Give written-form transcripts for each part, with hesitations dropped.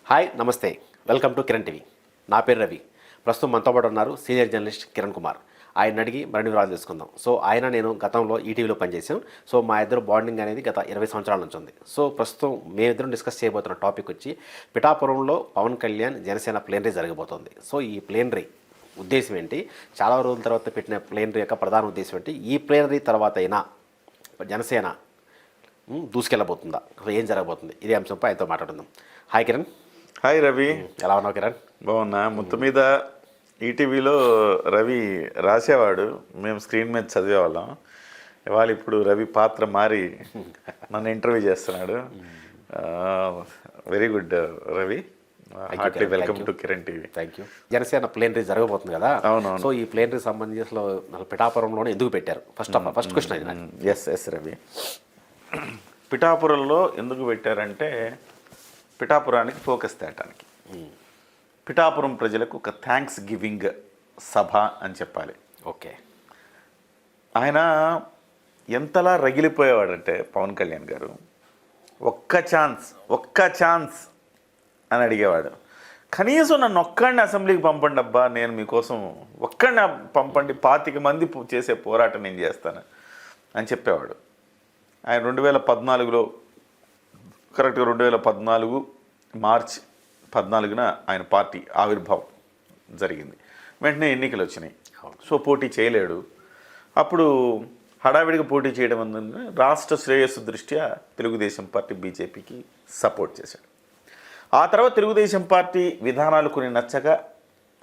Hi నమస్తే, welcome to Kiran TV. నా పేరు రవి. ప్రస్తుతం మనతో పాటు ఉన్నారు సీనియర్ జర్నలిస్ట్ కిరణ్ కుమార్. ఆయన అడిగి మరిన్ని వివరాలు తెలుసుకుందాం. సో నేను గతంలో ఈటీవీలో పనిచేసాం. సో మా ఇద్దరు బాండింగ్ అనేది గత 20 సంవత్సరాల నుంచి ఉంది. సో ప్రస్తుతం మేమిద్దరం డిస్కస్ చేయబోతున్న టాపిక్ వచ్చి పిఠాపురంలో పవన్ కళ్యాణ్ జనసేన ప్లేనరీ జరగబోతోంది. సో ఈ ప్లేనరీ ఉద్దేశం ఏంటి, చాలా రోజుల తర్వాత పెట్టిన ప్లేనరీ యొక్క ప్రధాన ఉద్దేశం ఏంటి, ఈ ప్లేనరీ తర్వాత అయినా జనసేన దూసుకెళ్ళబోతుందా, ఏం జరగబోతుంది, ఇదే అంశంపై ఆయనతో మాట్లాడుకుందాం. హాయ్ కిరణ్. హాయ్ రవి, ఎలా ఉన్నావు కిరణ్? బాగున్నా. మొత్తం మీద ఈటీవీలో రవి రాసేవాడు, మేము స్క్రీన్ మీద చదివేవాళ్ళం. ఇవాళ ఇప్పుడు రవి పాత్ర మారి నన్ను ఇంటర్వ్యూ చేస్తున్నాడు. Very good Ravi, heartly welcome to Kiran TV. Thank you. Janasena plenary జరగబోతుంది కదా. అవునవును. సో ఈ ప్లేనరీ సంబంధించిన పిఠాపురంలోనే ఎందుకు పెట్టారు? ఫస్ట్ క్వశ్చన్ ఇది. ఎస్ రవి, పిఠాపురంలో ఎందుకు పెట్టారంటే పిఠాపురానికి ఫోకస్ తేటానికి. పిఠాపురం ప్రజలకు ఒక థ్యాంక్స్ గివింగ్ సభ అని చెప్పాలి. ఓకే. ఆయన ఎంతలా రగిలిపోయేవాడంటే పవన్ కళ్యాణ్ గారు, ఒక్క ఛాన్స్ అని అడిగేవాడు. కనీసం నన్ను ఒక్కడిని అసెంబ్లీకి పంపండి అబ్బా, నేను మీకోసం ఒక్కడిని పంపండి, 25 మంది చేసే పోరాటం నేను చేస్తాను అని చెప్పేవాడు. ఆయన 2014లో కరెక్ట్గా 2014 మార్చి 14న ఆయన పార్టీ ఆవిర్భావం జరిగింది. వెంటనే ఎన్నికలు వచ్చినాయి. సో పోటీ చేయలేడు. అప్పుడు హడావిడిగా పోటీ చేయడం వల్ల రాష్ట్ర శ్రేయస్సు దృష్ట్యా తెలుగుదేశం పార్టీ బీజేపీకి సపోర్ట్ చేశాడు. ఆ తర్వాత తెలుగుదేశం పార్టీ విధానాలు కొన్ని నచ్చగా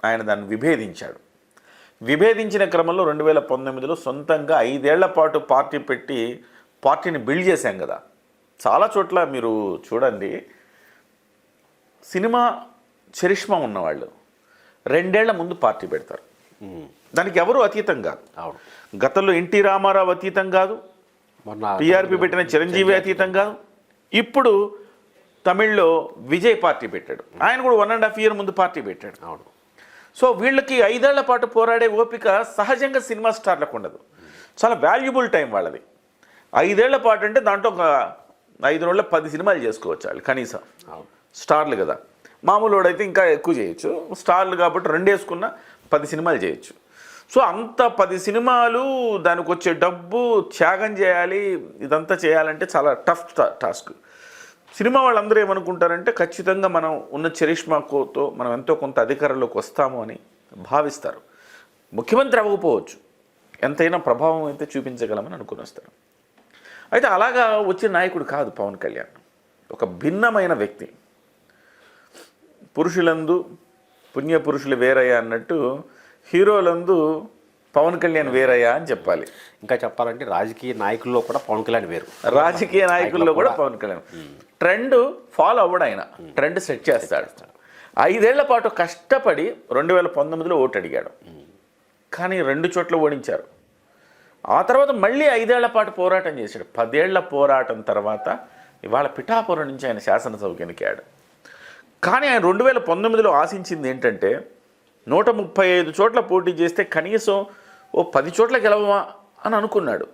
ఆయన దాన్ని విభేదించాడు. విభేదించిన క్రమంలో 2019లో సొంతంగా 5 ఏళ్ల పాటు పార్టీ పెట్టి పార్టీని బిల్డ్ చేశాం కదా. చాలా చోట్ల మీరు చూడండి, సినిమా చరిష్మా ఉన్నవాళ్ళు 2 ఏళ్ల ముందు పార్టీ పెడతారు. దానికి ఎవరు అతీతం కాదు. అవును. గతంలో ఎన్టీ రామారావు అతీతం కాదు, టీఆర్పీ పెట్టిన చిరంజీవి అతీతం కాదు. ఇప్పుడు తమిళ్లో విజయ్ పార్టీ పెట్టాడు, ఆయన కూడా 1.5 year ముందు పార్టీ పెట్టాడు. అవును. సో వీళ్ళకి 5 ఏళ్ల పాటు పోరాడే ఓపిక సహజంగా సినిమా స్టార్లకు ఉండదు. చాలా వాల్యుబుల్ టైం వాళ్ళది. 5 ఏళ్ల పాటు అంటే దాంట్లో ఒక 5 రోజుల్లో 10 సినిమాలు చేసుకోవచ్చు వాళ్ళు కనీసం. స్టార్లు కదా, మామూలు వాడైతే ఇంకా ఎక్కువ చేయొచ్చు. స్టార్లు కాబట్టి 2 వేసుకున్న 10 సినిమాలు చేయొచ్చు. సో అంత 10 సినిమాలు, దానికి వచ్చే డబ్బు త్యాగం చేయాలి, ఇదంతా చేయాలంటే చాలా టఫ్ టాస్క్. సినిమా వాళ్ళందరూ ఏమనుకుంటారంటే ఖచ్చితంగా మనం ఉన్న చరిష్మాతో మనం ఎంతో కొంత అధికారంలోకి వస్తాము అని భావిస్తారు. ముఖ్యమంత్రి అవ్వకపోవచ్చు, ఎంతైనా ప్రభావం అయితే చూపించగలమని అనుకుని వస్తారు. అయితే అలాగా వచ్చిన నాయకుడు కాదు పవన్ కళ్యాణ్. ఒక భిన్నమైన వ్యక్తి. పురుషులందు పుణ్యపురుషులు వేరయ్యా అన్నట్టు హీరోలందు పవన్ కళ్యాణ్ వేరయ్యా అని చెప్పాలి. ఇంకా చెప్పాలంటే రాజకీయ నాయకుల్లో కూడా పవన్ కళ్యాణ్ వేరు. రాజకీయ నాయకుల్లో కూడా పవన్ కళ్యాణ్ ట్రెండ్ ఫాలో అవ్వడు. ఆయన ట్రెండ్ సెట్ చేస్తాడు. 5 ఏళ్ల పాటు కష్టపడి 2019లో ఓటు అడిగాడు, కానీ 2 చోట్ల ఓడించారు. ఆ తర్వాత మళ్ళీ 5 ఏళ్ల పాటు పోరాటం చేశాడు. 10 ఏళ్ల పోరాటం తర్వాత ఇవాళ పిఠాపురం నుంచి ఆయన శాసనసభకు ఎన్నికాడు. కానీ ఆయన 2019లో ఆశించింది ఏంటంటే 135 చోట్ల పోటీ చేస్తే కనీసం 10 చోట్ల గెలవమా అని అనుకున్నాడు.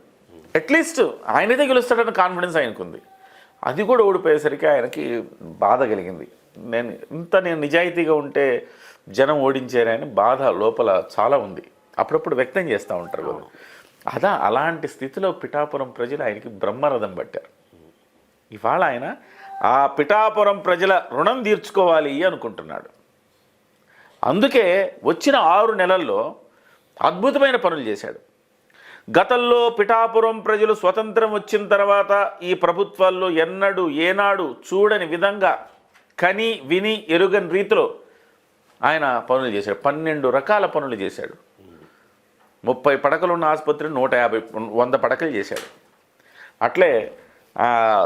అట్లీస్ట్ ఆయనదే గెలుస్తాడన్న కాన్ఫిడెన్స్ ఆయనకుంది. అది కూడా ఓడిపోయేసరికి ఆయనకి బాధ కలిగింది. నేను నిజాయితీగా ఉంటే జనం ఓడించారని బాధ లోపల చాలా ఉంది. అప్పుడప్పుడు వ్యక్తం చేస్తూ ఉంటారు కదా. అలాంటి స్థితిలో పిఠాపురం ప్రజలు ఆయనకి బ్రహ్మరథం పట్టారు. ఇవాళ ఆయన ఆ పిఠాపురం ప్రజల రుణం తీర్చుకోవాలి అనుకుంటున్నాడు. అందుకే వచ్చిన 6 నెలల్లో అద్భుతమైన పనులు చేశాడు. గతంలో పిఠాపురం ప్రజలు స్వతంత్రం వచ్చిన తర్వాత ఈ ప్రభుత్వాల్లో ఏనాడు చూడని విధంగా కని విని ఎరుగని రీతిలో ఆయన పనులు చేశాడు. 12 రకాల పనులు చేశాడు. 30 పడకలు ఉన్న ఆసుపత్రిని 100 పడకలు చేశాడు. అట్లే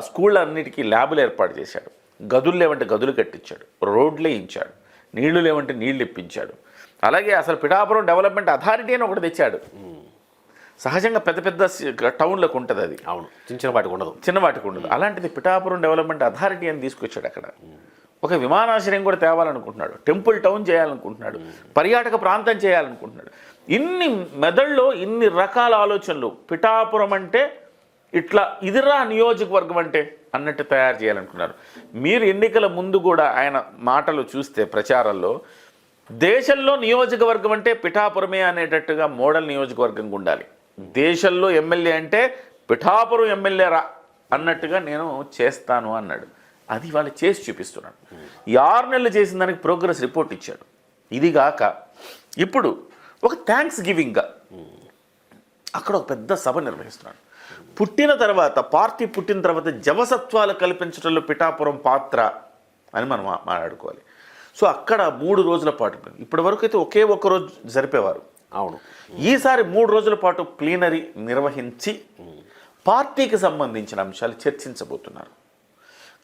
స్కూళ్ళన్నిటికీ ల్యాబులు ఏర్పాటు చేశాడు. గదులు లేవంటే గదులు కట్టించాడు. రోడ్లు వేయించాడు. నీళ్లు లేవంటే నీళ్లు ఇప్పించాడు. అలాగే అసలు పిఠాపురం డెవలప్మెంట్ అథారిటీ అని ఒకటి తెచ్చాడు. సహజంగా పెద్ద పెద్ద టౌన్లకు ఉంటుంది అది. అవును, చిన్నవాటికి ఉండదు. అలాంటిది పిఠాపురం డెవలప్మెంట్ అథారిటీ అని తీసుకొచ్చాడు. అక్కడ ఒక విమానాశ్రయం కూడా తేవాలనుకుంటున్నాడు. Temple town చేయాలనుకుంటున్నాడు. పర్యాటక ప్రాంతం చేయాలనుకుంటున్నాడు. మెదడులో ఇన్ని రకాల ఆలోచనలు. పిఠాపురం అంటే ఇట్లా ఇదిరా నియోజకవర్గం అంటే అన్నట్టు తయారు చేయాలనుకున్నారు. మీరు ఎన్నికల ముందు కూడా ఆయన మాటలు చూస్తే ప్రచారాల్లో దేశంలో నియోజకవర్గం అంటే పిఠాపురమే అనేటట్టుగా మోడల్ నియోజకవర్గంగా ఉండాలి, దేశంలో ఎమ్మెల్యే అంటే పిఠాపురం ఎమ్మెల్యే రా అన్నట్టుగా నేను చేస్తాను అన్నాడు. అది వాళ్ళు చేసి చూపిస్తున్నాడు. ఈ 6 నెలలు చేసిన దానికి ప్రోగ్రెస్ రిపోర్ట్ ఇచ్చాడు. ఇదిగాక ఇప్పుడు ఒక థ్యాంక్స్ గివింగ్గా అక్కడ ఒక పెద్ద సభ నిర్వహిస్తున్నాడు. పుట్టిన తర్వాత పార్టీ పుట్టిన తర్వాత జవసత్వాలు కల్పించడంలో పిఠాపురం పాత్ర అని మనం మాట్లాడుకోవాలి. సో అక్కడ 3 రోజుల పాటు, ఇప్పటి వరకు అయితే ఒకే ఒక్క రోజు జరిపేవారు. అవును, ఈసారి 3 రోజుల పాటు ప్లీనరీ నిర్వహించి పార్టీకి సంబంధించిన అంశాలు చర్చించబోతున్నారు.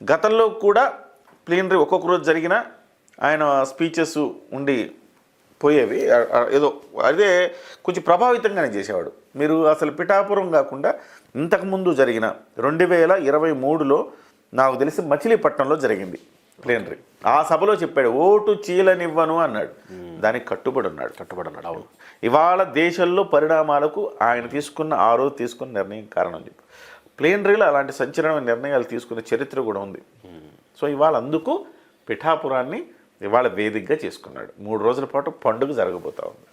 గతంలో కూడా ప్లీనరీ ఒక్కొక్క రోజు జరిగిన ఆయన స్పీచెస్ ఉండి పోయేవి, ఏదో అదే కొంచెం ప్రభావితంగానే చేసేవాడు. మీరు అసలు పిఠాపురం కాకుండా ఇంతకుముందు జరిగిన 2023లో నాకు తెలిసి మచిలీపట్నంలో జరిగింది ప్లీనరీ. ఆ సభలో చెప్పాడు ఓటు చీలనివ్వను అన్నాడు. దానికి కట్టుబడి ఉన్నాడు. అవును, ఇవాళ దేశంలో పరిణామాలకు ఆయన తీసుకున్న ఆ రోజు తీసుకున్న నిర్ణయం కారణం చెప్పి ప్లీనరీలో అలాంటి సంచలనమైన నిర్ణయాలు తీసుకునే చరిత్ర కూడా ఉంది. సో ఇవాళ అందుకు పిఠాపురాన్ని ఇవాళ వేదికగా చేసుకున్నాడు. 3 రోజుల పాటు పండుగ జరగబోతా ఉంది.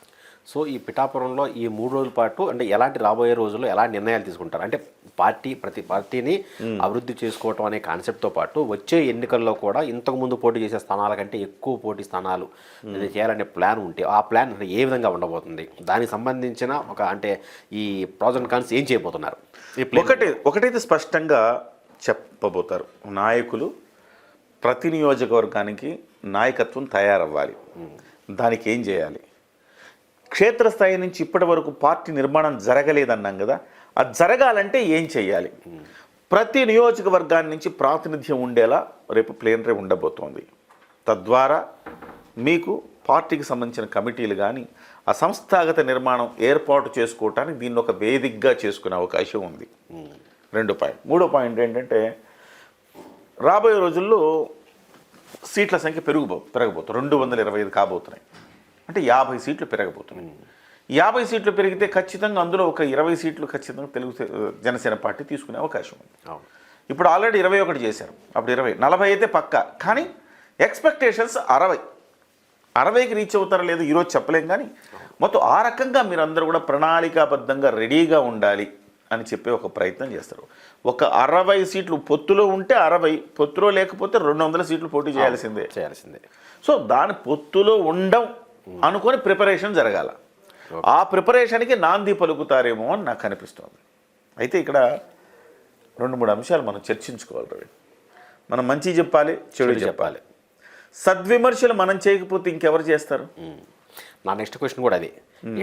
సో ఈ పిఠాపురంలో ఈ 3 రోజుల పాటు అంటే ఎలాంటి రాబోయే రోజుల్లో ఎలాంటి నిర్ణయాలు తీసుకుంటారు అంటే ప్రతి పార్టీని అభివృద్ధి చేసుకోవటం అనే కాన్సెప్ట్తో పాటు వచ్చే ఎన్నికల్లో కూడా ఇంతకుముందు పోటీ చేసే స్థానాల కంటే ఎక్కువ పోటీ స్థానాలు చేయాలనే ప్లాన్ ఉంటే ఆ ప్లాన్ ఏ విధంగా ఉండబోతుంది, దానికి సంబంధించిన ఒక అంటే ఈ ప్రాజెక్ట్ అండ్ కాన్స్ ఏం చేయబోతున్నారు? ఒకటైతే స్పష్టంగా చెప్పబోతారు, నాయకులు ప్రతి నియోజకవర్గానికి నాయకత్వం తయారవ్వాలి, దానికి ఏం చేయాలి, క్షేత్రస్థాయి నుంచి ఇప్పటి వరకు పార్టీ నిర్మాణం జరగలేదన్నాం కదా, అది జరగాలంటే ఏం చేయాలి, ప్రతి నియోజకవర్గాన్ని నుంచి ప్రాతినిధ్యం ఉండేలా రేపు ప్లీనరీ ఉండబోతోంది. తద్వారా మీకు పార్టీకి సంబంధించిన కమిటీలు కానీ ఆ సంస్థాగత నిర్మాణం ఏర్పాటు చేసుకోవటానికి దీన్ని ఒక వేదికగా చేసుకునే అవకాశం ఉంది. 2 పాయింట్. 3వ పాయింట్ ఏంటంటే రాబోయే రోజుల్లో సీట్ల సంఖ్య పెరగబోతుంది. 225 కాబోతున్నాయి, అంటే 50 సీట్లు పెరగబోతున్నాయి. 50 సీట్లు పెరిగితే ఖచ్చితంగా అందులో ఒక 20 సీట్లు ఖచ్చితంగా జనసేన పార్టీ తీసుకునే అవకాశం ఉంది. ఇప్పుడు ఆల్రెడీ 21 చేశారు, అప్పుడు 20, 40 అయితే పక్కా. కానీ ఎక్స్పెక్టేషన్స్ 60కి రీచ్ అవుతారా లేదో ఈరోజు చెప్పలేం. కానీ మొత్తం ఆ రకంగా మీరందరూ కూడా ప్రణాళికాబద్ధంగా రెడీగా ఉండాలి అని చెప్పే ఒక ప్రయత్నం చేస్తారు. ఒక 60 సీట్లు పొత్తులో ఉంటే 60, పొత్తులో లేకపోతే 200 సీట్లు పోటీ చేయాల్సిందే. సో దాని పొత్తులో ఉండం అనుకొని ప్రిపరేషన్ జరగాల. ఆ ప్రిపరేషన్కి నాంది పలుకుతారేమో అని నాకు అనిపిస్తుంది. అయితే ఇక్కడ 2-3 అంశాలు మనం చర్చించుకోవాలి రవి. మనం మంచి చెప్పాలి, చెడు చెప్పాలి. సద్విమర్శలు మనం చేయకపోతే ఇంకెవరు చేస్తారు? నా నెక్స్ట్ క్వశ్చన్ కూడా అది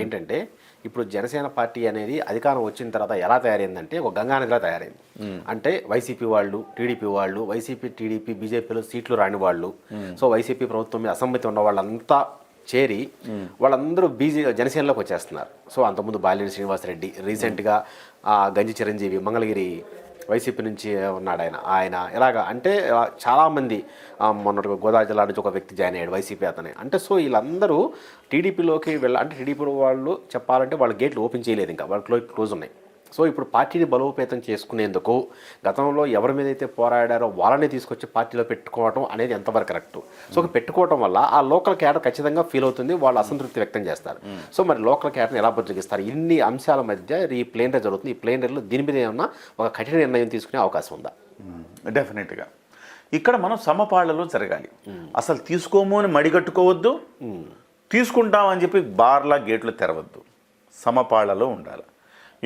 ఏంటంటే ఇప్పుడు జనసేన పార్టీ అనేది అధికారం వచ్చిన తర్వాత ఎలా తయారైందంటే ఒక గంగానదిలా తయారైంది. అంటే వైసీపీ వాళ్ళు, టీడీపీ వాళ్ళు, వైసీపీ టీడీపీ బీజేపీలో సీట్లు రాని వాళ్ళు, సో వైసీపీ ప్రభుత్వం మీద అసమ్మతి ఉన్న వాళ్ళంతా చేరి వాళ్ళందరూ జనసేనలోకి వచ్చేస్తున్నారు. సో అంతకుముందు బాలినేని శ్రీనివాసరెడ్డి, రీసెంట్గా గంజి చిరంజీవి మంగళగిరి వైసీపీ నుంచి ఉన్నాడు ఆయన ఎలాగా అంటే చాలామంది మొన్నటి గోదావరి జిల్లా నుంచి ఒక వ్యక్తి జాయిన్ అయ్యాడు వైసీపీ అతనే. అంటే సో వీళ్ళందరూ టీడీపీలోకి అంటే టీడీపీ వాళ్ళు చెప్పాలంటే వాళ్ళ గేట్లు ఓపెన్ చేయలేదు, ఇంకా వాళ్ళ క్లోజ్ ఉన్నాయి. సో ఇప్పుడు పార్టీని బలోపేతం చేసుకునేందుకు గతంలో ఎవరి మీద అయితే పోరాడారో వాళ్ళని తీసుకొచ్చి పార్టీలో పెట్టుకోవడం అనేది ఎంతవరకు కరెక్ట్? సో పెట్టుకోవడం వల్ల ఆ లోకల్ క్యాడర్ ఖచ్చితంగా ఫీల్ అవుతుంది, వాళ్ళు అసంతృప్తి వ్యక్తం చేస్తారు. సో మరి లోకల్ క్యాడర్ని ఎలా బుజ్జగిస్తారు? ఇన్ని అంశాల మధ్య ఈ ప్లేనరీ జరుగుతుంది. ఈ ప్లేనరీలో దీని మీద ఏమన్నా ఒక కఠిన నిర్ణయం తీసుకునే అవకాశం ఉందా? డెఫినెట్గా ఇక్కడ మనం సమపాళ్లలో జరగాలి. అసలు తీసుకోము అని మడిగట్టుకోవద్దు, తీసుకుంటామని చెప్పి బార్లా గేట్లు తెరవద్దు, సమపాళ్లలో ఉండాలి.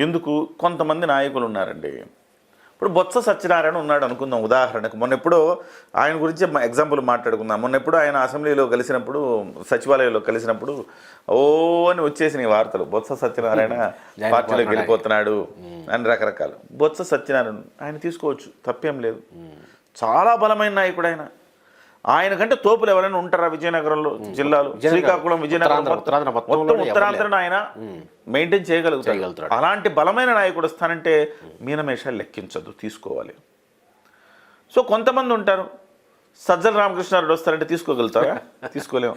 ఎందుకు? కొంతమంది నాయకులు ఉన్నారండి. ఇప్పుడు బొత్స సత్యనారాయణ ఉన్నాడు అనుకుందాం ఉదాహరణకు. మొన్నెప్పుడో ఆయన గురించి ఎగ్జాంపుల్ మాట్లాడుకుందాం. మొన్నెప్పుడు ఆయన అసెంబ్లీలో కలిసినప్పుడు, సచివాలయంలో కలిసినప్పుడు ఓ అని వచ్చేసిన వార్తలు, బొత్స సత్యనారాయణ పార్టీలోకి వెళ్ళిపోతున్నాడు అని రకరకాలు. బొత్స సత్యనారాయణ ఆయన తీసుకోవచ్చు, తప్పేం లేదు, చాలా బలమైన నాయకుడు ఆయన. ఆయన కంటే తోపులు ఎవరైనా ఉంటారా విజయనగరంలో జిల్లాలో? శ్రీకాకుళం, విజయనగరం, మొత్తం ఉత్తరాంధ్రను ఆయన మెయింటైన్ చేయగలుగుతాడు. అలాంటి బలమైన నాయకుడు వస్తానంటే మీనమేషాలు లెక్కించద్దు, తీసుకోవాలి. సో కొంతమంది ఉంటారు, సజ్జల రామకృష్ణారెడ్డి వస్తారంటే తీసుకోగలుగుతారా? తీసుకోలేము.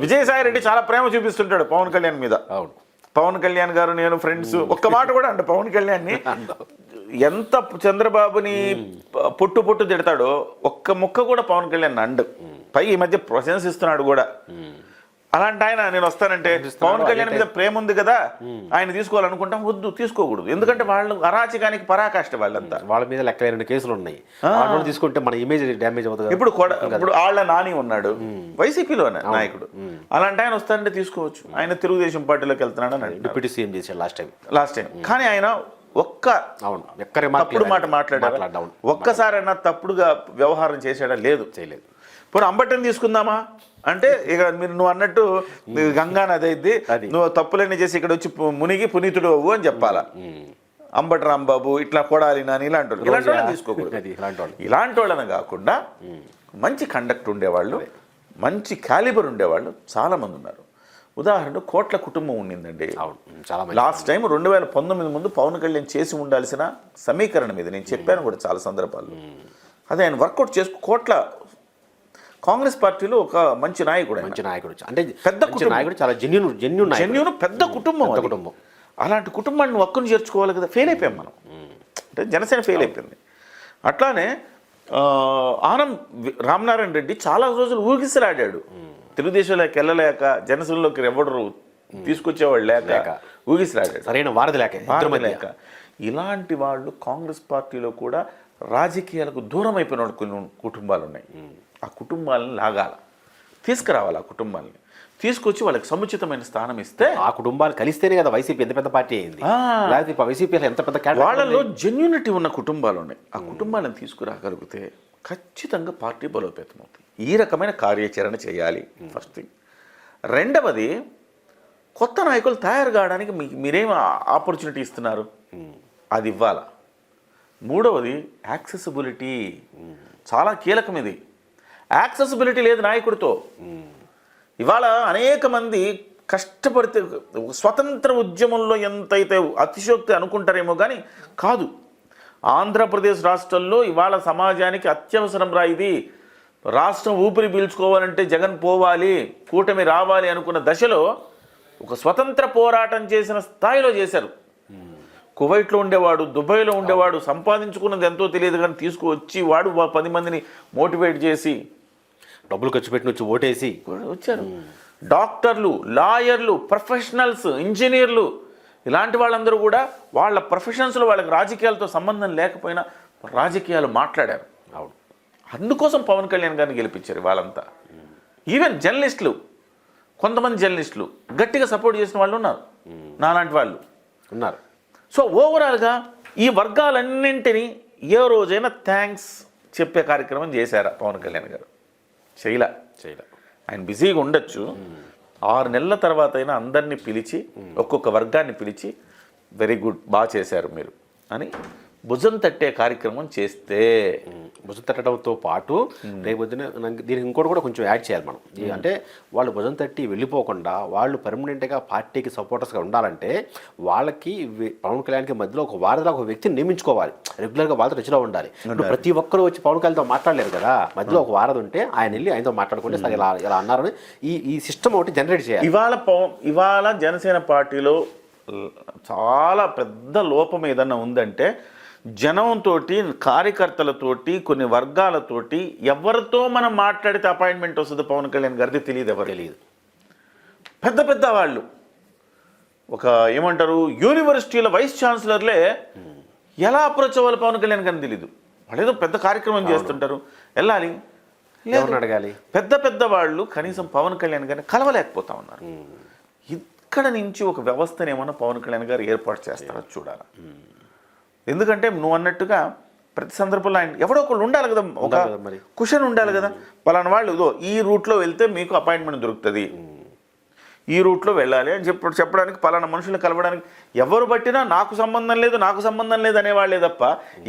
విజయసాయి రెడ్డి చాలా ప్రేమ చూపిస్తుంటాడు పవన్ కళ్యాణ్ మీద. పవన్ కళ్యాణ్ గారు నేను ఫ్రెండ్స్, ఒక్క మాట కూడా అంటే పవన్ కళ్యాణ్ని ఎంత చంద్రబాబుని పొట్టు తిడతాడో ఒక్క ముక్క కూడా పవన్ కళ్యాణ్ అండు. పై ఈ మధ్య ప్రశంసిస్తున్నాడు కూడా. అలాంటి ఆయన నేను వస్తానంటే పవన్ కళ్యాణ్ మీద ప్రేమ ఉంది కదా ఆయన తీసుకోవాలనుకుంటాం, వద్దు తీసుకోకూడదు. ఎందుకంటే వాళ్ళు అరాచకానికి పరాకాష్ట వాళ్ళంతా. వాళ్ళ మీద లెక్క 2 కేసులు ఉన్నాయి. తీసుకుంటే మన ఇమేజ్ డ్యామేజ్ అవుతుంది. ఇప్పుడు ఆళ్ళ నాని ఉన్నాడు వైసీపీలో నాయకుడు, అలాంటి ఆయన వస్తానంటే తీసుకోవచ్చు. ఆయన తెలుగుదేశం పార్టీలోకి వెళ్తున్నాడు అని డిప్యూటీ సీఎం చేశాడు లాస్ట్ టైం. కానీ ఆయన తప్పుడు మాట మాట్లాడాడు. ఒక్కసారైనా తప్పుడుగా వ్యవహారం చేశాడా? చేయలేదు. ఇప్పుడు అంబటిని తీసుకుందామా అంటే ఇక నువ్వు అన్నట్టు గంగా నది అయింది, నువ్వు తప్పులన్నీ చేసి ఇక్కడ వచ్చి మునిగి పునీతుడు అవ్వు అని చెప్పాలా. అంబటి రాంబాబు ఇట్లా కొడాలి నాని ఇలాంటి వాళ్ళని తీసుకోకూడదు. ఇలాంటి వాళ్ళని కాకుండా మంచి కండక్ట్ ఉండేవాళ్ళు, మంచి క్యాలిబర్ ఉండేవాళ్ళు చాలా మంది ఉన్నారు. ఉదాహరణ కోట్ల కుటుంబం ఉండిందండి. లాస్ట్ టైం 2019 ముందు పవన్ కళ్యాణ్ చేసి ఉండాల్సిన సమీకరణం ఇది. నేను చెప్పాను కూడా చాలా సందర్భాల్లో. అదే ఆయన వర్కౌట్ చేసుకు కోట్ల కాంగ్రెస్ పార్టీలో ఒక మంచి నాయకుడు అంటే పెద్ద నాయకుడు, చాలా జెన్యూన్ పెద్ద కుటుంబం. అలాంటి కుటుంబాన్ని ఒక్కరిని చేర్చుకోవాలి కదా. ఫెయిల్ అయిపోయాం మనం. అంటే జనసేన ఫెయిల్ అయిపోయింది. అట్లానే ఆనం రామనారాయణ రెడ్డి చాలా రోజులు ఊగిసలాడాడు. తెలుగుదేశంలోకి వెళ్ళలేక, జనసేనలోకి ఎవరు తీసుకొచ్చేవాళ్ళు లేక ఊగిసలాడాడు, సరైన వారధి లేక. ఇలాంటి వాళ్ళు కాంగ్రెస్ పార్టీలో కూడా రాజకీయాలకు దూరం అయిపోయిన కొన్ని కుటుంబాలు ఉన్నాయి. ఆ కుటుంబాలను లాగాల, తీసుకురావాలి. ఆ కుటుంబాలని తీసుకొచ్చి వాళ్ళకి సముచితమైన స్థానం ఇస్తే ఆ కుటుంబాలు కలిస్తేనే కదా వైసీపీ ఎంత పెద్ద పార్టీ అయింది. వైసీపీ ఎంత పెద్ద వాళ్ళలో జెన్యూనిటీ ఉన్న కుటుంబాలు ఉన్నాయి. ఆ కుటుంబాలను తీసుకురాగలిగితే ఖచ్చితంగా పార్టీ బలోపేతం అవుతుంది. ఈ రకమైన కార్యాచరణ చేయాలి ఫస్ట్ థింగ్. రెండవది, కొత్త నాయకులు తయారు కావడానికి మీరేం ఆపర్చునిటీ ఇస్తున్నారు అది ఇవ్వాలా. మూడవది యాక్సెసిబిలిటీ, చాలా కీలకం ఇది. యాక్సెసిబిలిటీ లేదు నాయకుడితో. ఇవాళ అనేక మంది కష్టపడితే స్వతంత్ర ఉద్యమంలో ఎంతైతే అతిశయోక్తి అనుకుంటారేమో కానీ కాదు. ఆంధ్రప్రదేశ్ రాష్ట్రంలో ఇవాళ సమాజానికి అత్యవసరం రా ఇది. రాష్ట్రం ఊపిరి పీల్చుకోవాలంటే జగన్ పోవాలి, కూటమి రావాలి అనుకున్న దశలో ఒక స్వతంత్ర పోరాటం చేసిన స్థాయిలో చేశారు. కువైట్లో ఉండేవాడు, దుబాయ్లో ఉండేవాడు, సంపాదించుకున్నది ఎంతో తెలియదు కానీ తీసుకువచ్చి వాడు 10 మందిని మోటివేట్ చేసి డబ్బులు ఖర్చు పెట్టి వచ్చి ఓటేసి వచ్చారు. డాక్టర్లు, లాయర్లు, ప్రొఫెషనల్స్, ఇంజనీర్లు, ఇలాంటి వాళ్ళందరూ కూడా వాళ్ళ ప్రొఫెషన్స్లో వాళ్ళకి రాజకీయాలతో సంబంధం లేకపోయినా రాజకీయాలు మాట్లాడారు. అందుకోసం పవన్ కళ్యాణ్ గారిని గెలిపించారు వాళ్ళంతా. ఈవెన్ జర్నలిస్టులు, కొంతమంది జర్నలిస్టులు గట్టిగా సపోర్ట్ చేసిన వాళ్ళు ఉన్నారు, నాలాంటి వాళ్ళు ఉన్నారు. సో ఓవరాల్గా ఈ వర్గాలన్నింటినీ ఏ రోజైనా థ్యాంక్స్ చెప్పే కార్యక్రమం చేశారా పవన్ కళ్యాణ్ గారు? చేయలే. ఆయన బిజీగా ఉండొచ్చు. 6 నెలల తర్వాత అయినా అందరినీ పిలిచి, ఒక్కొక్క వర్గాన్ని పిలిచి వెరీ గుడ్, బాగా చేశారు మీరు అని భుజం తట్టే కార్యక్రమం చేస్తే, భుజం తట్టడంతో పాటు రేపు దీనికి ఇంకోటి కూడా కొంచెం యాడ్ చేయాలి మనం. అంటే వాళ్ళు భుజం తట్టి వెళ్ళిపోకుండా వాళ్ళు పర్మనెంట్గా పార్టీకి సపోర్టర్స్గా ఉండాలంటే వాళ్ళకి పవన్ కళ్యాణ్కి మధ్యలో ఒక వారధిలో ఒక వ్యక్తిని నియమించుకోవాలి. రెగ్యులర్గా వాళ్ళతో టచ్లో ఉండాలి. ఇప్పుడు ప్రతి ఒక్కరు వచ్చి పవన్ కళ్యాణ్తో మాట్లాడలేరు కదా. మధ్యలో ఒక వారధి ఉంటే ఆయన వెళ్ళి ఆయనతో మాట్లాడుకుంటే సరే ఇలా అన్నారని ఈ సిస్టమ్ ఒకటి జనరేట్ చేయాలి. ఇవాళ జనసేన పార్టీలో చాలా పెద్ద లోపం ఏదన్నా ఉందంటే జనంతో, కార్యకర్తలతోటి, కొన్ని వర్గాలతోటి ఎవరితో మనం మాట్లాడితే అపాయింట్మెంట్ వస్తుంది పవన్ కళ్యాణ్ గారిది తెలియదు. ఎవరు తెలియదు. పెద్ద పెద్ద వాళ్ళు ఒక ఏమంటారు యూనివర్సిటీల వైస్ ఛాన్సలర్లే ఎలా అప్రోచ్ అవ్వాలి పవన్ కళ్యాణ్ గారిని తెలియదు. వాళ్ళు ఏదో పెద్ద కార్యక్రమం చేస్తుంటారు, వెళ్ళాలి, అడగాలి. పెద్ద పెద్ద వాళ్ళు కనీసం పవన్ కళ్యాణ్ గారిని కలవలేకపోతా ఉన్నారు. ఇక్కడ నుంచి ఒక వ్యవస్థను ఏమన్నా పవన్ కళ్యాణ్ గారు ఏర్పాటు చేస్తారో చూడాలి. ఎందుకంటే నువ్వు అన్నట్టుగా ప్రతి సందర్భంలో ఆయన ఎవడో ఒకళ్ళు ఉండాలి కదా, ఒక కుషన్ ఉండాలి కదా. పలానా వాళ్ళు ఇదో ఈ రూట్లో వెళ్తే మీకు అపాయింట్మెంట్ దొరుకుతుంది, ఈ రూట్లో వెళ్ళాలి అని చెప్పడానికి పలానా మనుషులను కలవడానికి ఎవరు బట్టినా నాకు సంబంధం లేదు అనేవాళ్ళే తప్ప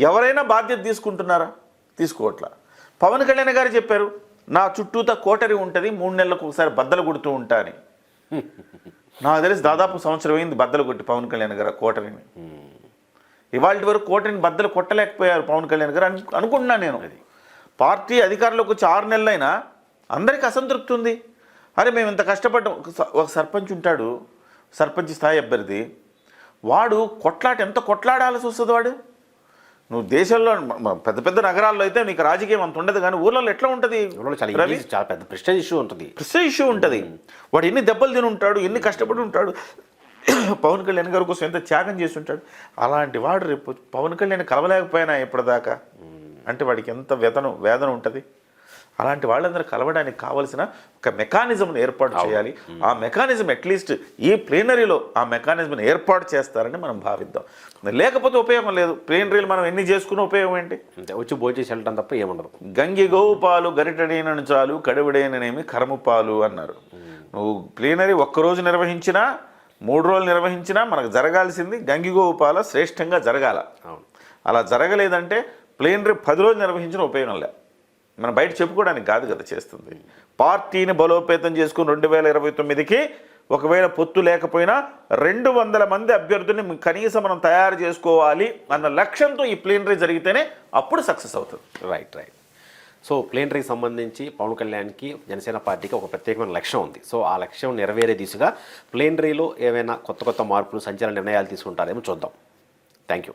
ఎవరైనా బాధ్యత తీసుకుంటున్నారా? తీసుకోవట్లా. పవన్ కళ్యాణ్ గారు చెప్పారు, నా చుట్టూతా కోటరీ ఉంటుంది, 3 నెలలకు ఒకసారి బద్దలు కొడుతూ ఉంటా అని. నాకు తెలిసి దాదాపు సంవత్సరం అయింది బద్దలు కొట్టి పవన్ కళ్యాణ్ గారు కోటరీని. ఇవాళ వరకు కోటరీని బద్దలు కొట్టలేకపోయారు పవన్ కళ్యాణ్ గారు అనుకుంటున్నాను నేను. పార్టీ అధికారంలోకి వచ్చి 6 నెలలైనా అందరికీ అసంతృప్తి ఉంది. అరే మేము ఇంత కష్టపడ్డాం. ఒక సర్పంచ్ ఉంటాడు, సర్పంచ్ స్థాయి అభ్యర్థి, వాడు ఎంత కొట్లాడాల్సి వస్తుంది. వాడు నువ్వు దేశంలో పెద్ద పెద్ద నగరాల్లో అయితే నీకు రాజకీయం అంత ఉండదు, కానీ ఊర్లలో ఎట్లా ఉంటుంది? ఊళ్ళో చాలా పెద్ద ప్రెస్టేజ్ ఇష్యూ ఉంటుంది. ప్రెస్టేజ్ ఇష్యూ ఉంటుంది. వాడు ఎన్ని దెబ్బలు తిని ఉంటాడు, ఎన్ని కష్టపడి ఉంటాడు, పవన్ కళ్యాణ్ గారి కోసం ఎంత త్యాగం చేసి ఉంటాడు. అలాంటి వాడు రేపు పవన్ కళ్యాణ్ కలవలేకపోయినా ఇప్పటిదాకా అంటే వాడికి ఎంత వేదన ఉంటుంది. అలాంటి వాళ్ళందరూ కలవడానికి కావాల్సిన ఒక మెకానిజంను ఏర్పాటు చేయాలి. ఆ మెకానిజం అట్లీస్ట్ ఈ ప్లేనరీలో ఆ మెకానిజంని ఏర్పాటు చేస్తారని మనం భావిద్దాం. లేకపోతే ఉపయోగం లేదు. ప్లేనరీలు మనం ఎన్ని చేసుకున్న ఉపయోగం ఏంటి? వచ్చి భోజనం చేసి వెళ్ళడం తప్ప ఏముండదు. గంగి గోవు పాలు గరిటడైన చాలు కడివిడైననేమి కరము పాలు అన్నారు. నువ్వు ప్లేనరీ ఒక్కరోజు నిర్వహించినా 3 రోజులు నిర్వహించినా మనకు జరగాల్సింది గంగి గోవు పాల శ్రేష్టంగా జరగాల. అలా జరగలేదంటే ప్లేనరీ 10 రోజులు నిర్వహించిన ఉపయోగం లేదు. మనం బయట చెప్పుకోవడానికి కాదు కదా చేస్తుంది. పార్టీని బలోపేతం చేసుకుని 2029కి ఒకవేళ పొత్తు లేకపోయినా 200 మంది అభ్యర్థుల్ని కనీసం మనం తయారు చేసుకోవాలి అన్న లక్ష్యంతో ఈ ప్లేనరీ జరిగితేనే అప్పుడు సక్సెస్ అవుతుంది. రైట్. సో ప్లేనరీకి సంబంధించి పవన్ కళ్యాణ్కి జనసేన పార్టీకి ఒక ప్రత్యేకమైన లక్ష్యం ఉంది. సో ఆ లక్ష్యం నెరవేరే దిశగా ప్లేనరీలో ఏవైనా కొత్త మార్పులు సంచలన నిర్ణయాలు తీసుకుంటారేమో చూద్దాం. Thank you.